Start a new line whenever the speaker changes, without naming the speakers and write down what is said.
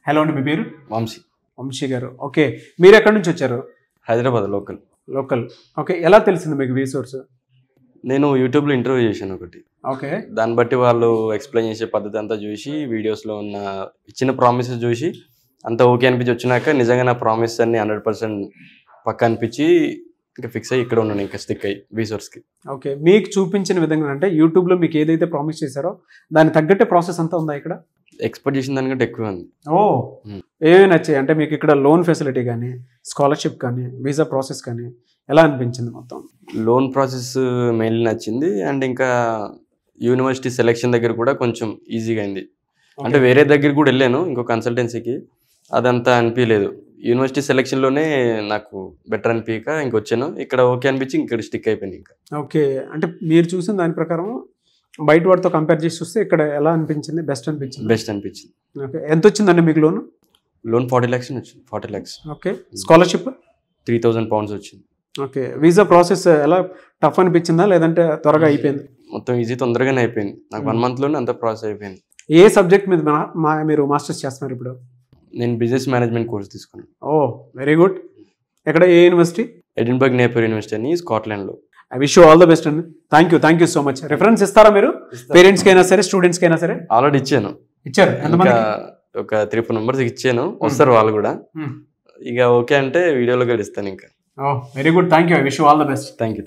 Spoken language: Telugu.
హలో అండి, మీ పేరు?
వంశీ.
వంశీ గారు. ఓకే, మీరు ఎక్కడి నుంచి వచ్చారు?
హైదరాబాద్ లోకల్.
ఓకే, ఎలా తెలిసింది మీకు వి సోర్స్?
నేను యూట్యూబ్లో ఇంటర్వ్యూ చేశాను ఒకటి.
ఓకే,
దాన్ని బట్టి వాళ్ళు ఎక్స్ప్లెయిన్ చేసే పద్ధతి అంతా చూసి, వీడియోస్లో ఉన్న ఇచ్చిన ప్రామిసెస్ చూసి అంతా ఓకే అనిపించి వచ్చినాక నిజంగా నా ప్రామిస్ అన్ని 100% పక్క అనిపించి ఇంకా ఫిక్స్ అయ్యి ఇక్కడ ఉన్నాను, ఇంకా స్టిక్ అయ్యి వి సోర్స్కి.
ఓకే, మీకు చూపించిన విధంగా అంటే యూట్యూబ్లో మీకు ఏదైతే ప్రామిస్ చేశారో దానికి తగ్గట్టే ప్రాసెస్ అంతా ఉందా ఇక్కడ?
ఎక్స్పెక్ట్ చేసిన దానికంటే ఎక్కువ ఉంది.
ఓ, ఏమేమి నచ్చాయి అంటే మీకు ఇక్కడ? లోన్ ఫెసిలిటీ కానీ, స్కాలర్షిప్ కానీ, వీసా ప్రాసెస్ కానీ ఎలా అనిపించింది మొత్తం?
లోన్ ప్రాసెస్ మెయిన్లీ నచ్చింది. అండ్ ఇంకా యూనివర్సిటీ సెలెక్షన్ దగ్గర కూడా కొంచెం ఈజీగా అయింది. అంటే వేరే దగ్గర కూడా వెళ్ళాను ఇంకో కన్సల్టెన్సీకి, అదంతా అనిపించలేదు. యూనివర్సిటీ సెలెక్షన్లోనే నాకు బెటర్ అనిపించక ఇంకొచ్చాను. ఇక్కడ ఓకే అనిపించి ఇక్కడ స్టిక్ అయిపోయింది. ఇంకా
ఓకే, అంటే మీరు చూసిన దాని ప్రకారం బయట వాటితో కంపేర్ చేసి చూస్తే ఇక్కడ ఎలా అనిపించింది? బెస్ట్ అనిపించింది. ఓకే, ఎంత వచ్చిందండి మీకు లోన్?
లోన్ 40 lakhs వచ్చింది. 40 lakhs.
ఓకే, స్కాలర్షిప్
3,000 pounds వచ్చింది.
ఓకే, వీసా ప్రాసెస్ ఎలా టఫ్ అనిపించిందా లేదంటే త్వరగా అయిపోయింది?
మొత్తం ఈజీ, తొందరగానే అయిపోయింది. నాకు 1 monthలోనే అంత ప్రాసెస్ అయిపోయింది.
ఏ సబ్జెక్ట్ మీద మీరు మాస్టర్స్ చేస్తున్నారు ఇప్పుడు?
నేను బిజినెస్ మేనేజ్మెంట్ కోర్స్ తీసుకున్నాను.
Oh, very good. ఎక్కడ, ఏ యూనివర్సిటీ?
ఎడిన్బర్గ్ నేపియర్ యూనివర్సిటీ అని స్కాట్లాండ్లో.
I wish you all the best అండి. Thank you so much. Reference ఇస్తారా మీరు? పేరెంట్స్కి అయినా సరే, స్టూడెంట్స్కి అయినా సరే?
ఆల్రెడీ ఇచ్చాను.
ఇచ్చారు?
ఒక 3-4 numbers ఇచ్చాను, వస్తారు వాళ్ళు కూడా. ఇక ఓకే అంటే వీడియోలో కూడా ఇస్తాను ఇంకా.
Very good, thank you. I wish you all the best.
Thank you.